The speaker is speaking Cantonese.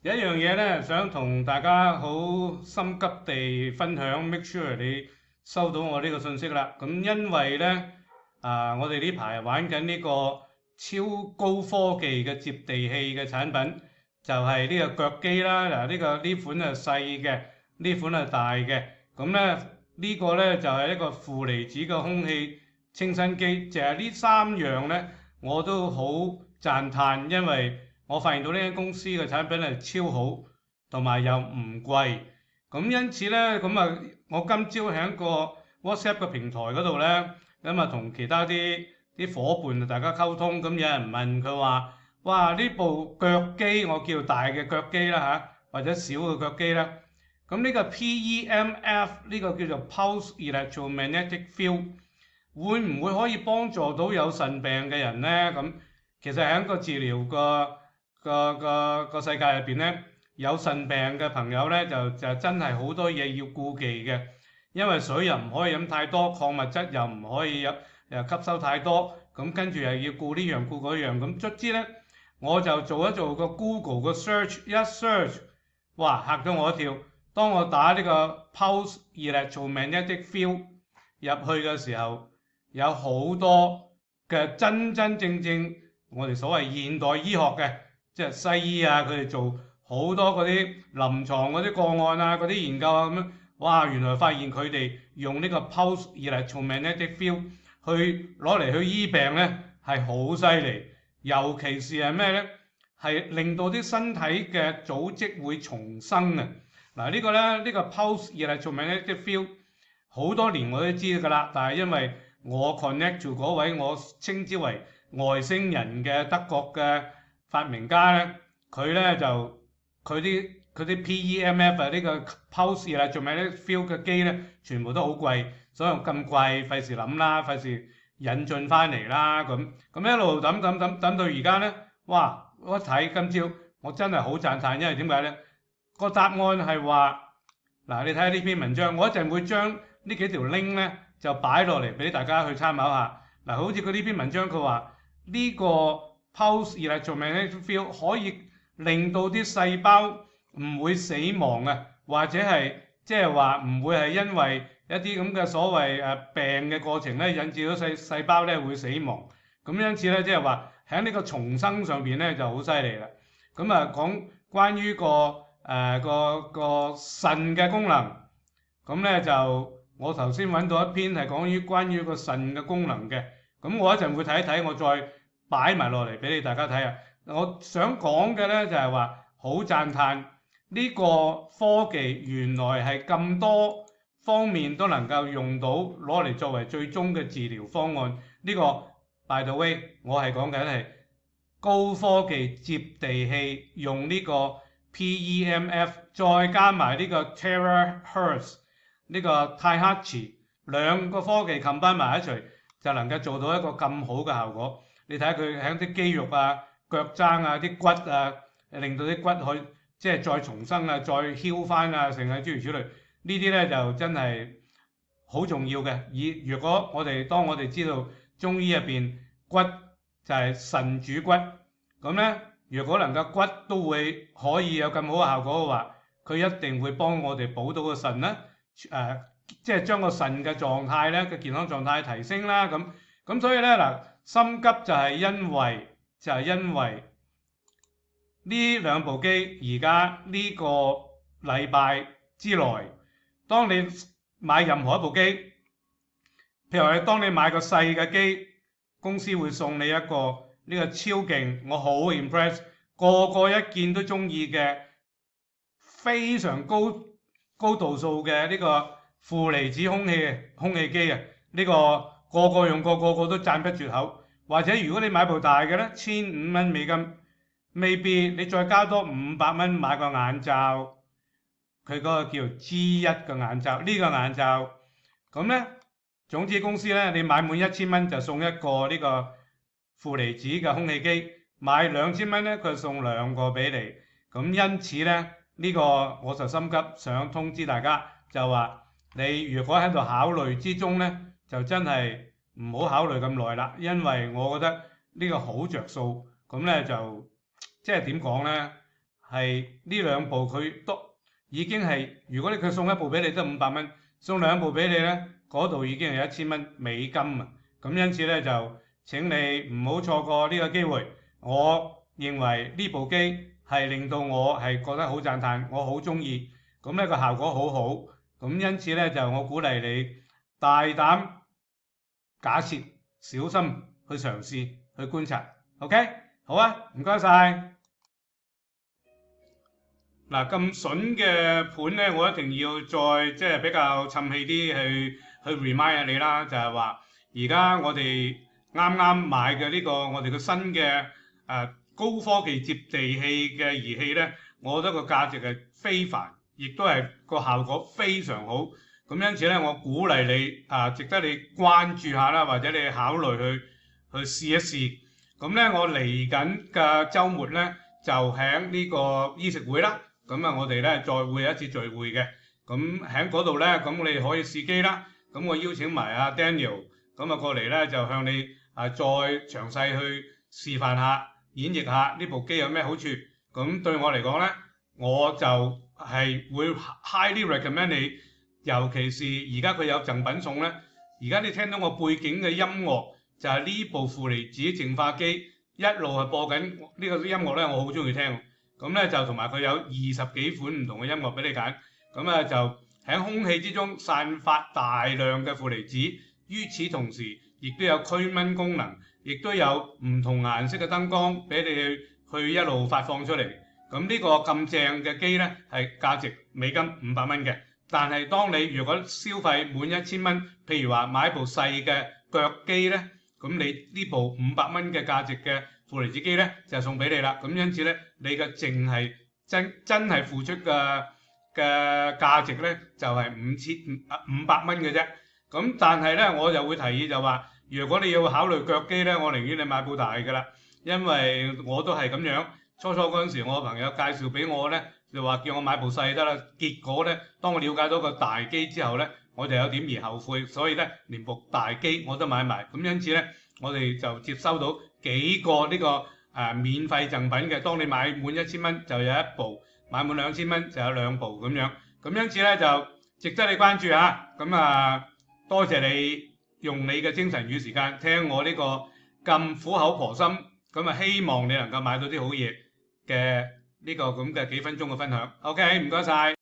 有一樣嘢咧，想同大家好心急地分享，make sure 你收到我呢個信息啦。咁因為咧，我哋呢排玩緊呢個超高科技嘅接地氣嘅產品，就係呢個腳機啦。嗱，呢款係細嘅，呢款係大嘅。咁咧呢個咧就係一個負離子嘅空氣清新機，就係呢三樣咧，我都好讚歎，因為我發現到呢間公司嘅產品係超好，同埋又唔貴。咁因此咧，我今朝喺個 WhatsApp 嘅平台嗰度咧，同其他啲伙伴大家溝通。咁有人問佢話：哇！呢部腳機我叫大嘅腳機啦嚇，或者小嘅腳機啦。咁呢個 PEMF 呢個叫做 Pulse Electromagnetic Field，會唔會可以幫助到有腎病嘅人呢？咁其實喺個治療個世界入邊咧，有腎病嘅朋友咧就真係好多嘢要顧忌嘅，因為水又唔可以飲太多，礦物質又唔可以又吸收太多，咁跟住又要顧呢樣顧嗰樣，咁卒之咧我就做一做個 Google 個 search，一 search，哇嚇咗我一跳！當我打呢個 pulse electromagnetic field 入去嘅時候，有好多嘅真真正正我哋所謂現代醫學嘅。即係西醫啊，佢哋做好多嗰啲臨床嗰啲個案啊，嗰啲研究啊咁樣，哇！原來發現佢哋用呢個 pulse electromagnetic field 去攞嚟去醫病咧，係好犀利。尤其是係咩咧？係令到啲身體嘅組織會重生啊！嗱，呢個咧，呢個 pulse electromagnetic field 好多年我都知㗎啦，但係因為我 connect 住嗰位我稱之為外星人嘅德國嘅發明家咧，佢咧就佢啲 PEMF 啊，呢個 pulse 啦，仲有啲 field 嘅機咧，全部都好貴，所以咁貴，費事諗啦，費事引進翻嚟啦，咁一路等到而家咧，哇！我一睇今朝，我真係好讚歎，因為點解咧？個答案係話嗱，你睇下呢篇文章，我一陣會將呢幾條 link 咧就擺落嚟俾大家去參考下。嗱，好似佢呢篇文章佢話呢個 pulse electromagnetic field 可以令到啲細胞唔會死亡啊，或者係即係話唔會係因為一啲咁嘅所謂病嘅過程咧，引致到細胞咧會死亡。咁因此咧，即係話喺呢個重生上邊咧就好犀利啦。咁講關於個腎嘅功能，咁咧就我頭先揾到一篇係講於關於個腎嘅功能嘅。咁我一陣會睇一睇，我再擺埋落嚟俾你大家睇下。我想講嘅咧就係話好讚歎呢個科技原來係咁多方面都能夠用到，攞嚟作為最終嘅治療方案。呢個 by the way，我係講緊係高科技接地氣，用呢個 PEMF 再加埋呢個 Terahertz 呢個太克磁兩個科技 combine 埋一齊，就能夠做到一個咁好嘅效果。你睇下佢喺啲肌肉啊、腳踭啊、啲骨啊，令到啲骨去即係再重生啊、再囂翻啊，成啊諸如此類。呢啲咧就真係好重要嘅。如果當我哋知道中醫入邊骨就係腎主骨，咁咧如果能夠骨都會可以有咁好嘅效果嘅話，佢一定會幫我哋補到個腎啦，即係將個腎嘅狀態咧嘅健康狀態提升啦。咁所以咧嗱，心急就係因為呢兩部機而家呢個禮拜之內，當你買任何一部機，譬如話當你買個細嘅機，公司會送你一個呢個超勁，我好 impress，個個一見都中意嘅非常高度數嘅呢個負離子空氣機啊！呢個個個用過，個個都讚不絕口。或者如果你買部大嘅咧，$15,000，未必你再加多$500買個眼罩，佢嗰個叫 G1 嘅眼罩，呢個眼罩咁咧，總之公司咧，你買滿$1,000就送一個呢個負離子嘅空氣機，買$2,000咧，佢送2個俾你。咁因此咧，呢個我就心急想通知大家，就話你如果喺度考慮之中咧，就真係唔好考慮咁耐啦，因為我覺得呢個好着數。咁咧就即係點講咧？係呢兩部佢都已經係，如果佢送一部俾你得500蚊，送兩部俾你咧，嗰度已經係1000蚊美金啊！咁因此咧就請你唔好錯過呢個機會。我認為呢部機係令到我係覺得好讚歎，我好中意。咁呢個效果好好，咁因此咧就我鼓勵你大膽假設，小心去嘗試去觀察。OK， 好啊，唔該晒。嗱，咁筍嘅盤咧，我一定要再即係比較沉氣啲去 remind 下你啦，就係話而家我哋啱啱買嘅呢個我哋嘅新嘅高科技接地氣嘅儀器咧，我覺得個價值係非凡，亦都係個效果非常好。咁因此咧，我鼓勵你值得你關注下啦，或者你考慮去試一試。咁咧，我嚟緊嘅週末咧，就喺呢個衣食會啦。咁我哋咧再會一次聚會嘅。咁喺嗰度咧，咁你可以試機啦。咁我邀請埋阿 Daniel，過嚟咧就向你再詳細去示範下、演繹下呢部機有咩好處。咁對我嚟講咧，我就係會 highly recommend 你，尤其是而家佢有贈品送咧。而家你聽到我背景嘅音樂就係呢部負離子淨化機一路係播緊呢個音樂咧，我好中意聽。咁咧就同埋佢有20幾款唔同嘅音樂俾你揀。咁就喺空氣之中散發大量嘅負離子，於此同時亦都有驅蚊功能，亦都有唔同顏色嘅燈光俾你去一路發放出嚟。咁呢個咁正嘅機咧係價值美金500蚊嘅。但係當你如果消費滿1000蚊，譬如話買一部細嘅腳機咧，咁你呢部500蚊嘅價值嘅負離子機咧就送俾你啦。咁因此咧，你嘅淨係真係付出嘅價值咧就係500蚊嘅啫。咁但係咧，我就會提議就話，如果你要考慮腳機咧，我寧願你買部大嘅啦，因為我都係咁樣。初嗰陣時，我朋友介紹俾我咧，就話叫我買部細得啦。結果咧，當我了解到個大機之後咧，我就有點而後悔，所以咧連部大機我都買埋。咁因此咧，我哋就接收到幾個呢個免費贈品嘅。當你買滿1000蚊就有1部，買滿2000蚊就有2部咁樣。咁因此咧就值得你關注嚇。咁多謝你用你嘅精神與時間聽我呢個咁苦口婆心。咁希望你能夠買到啲好嘢嘅呢個咁嘅幾分鐘嘅分享。OK， 唔該晒。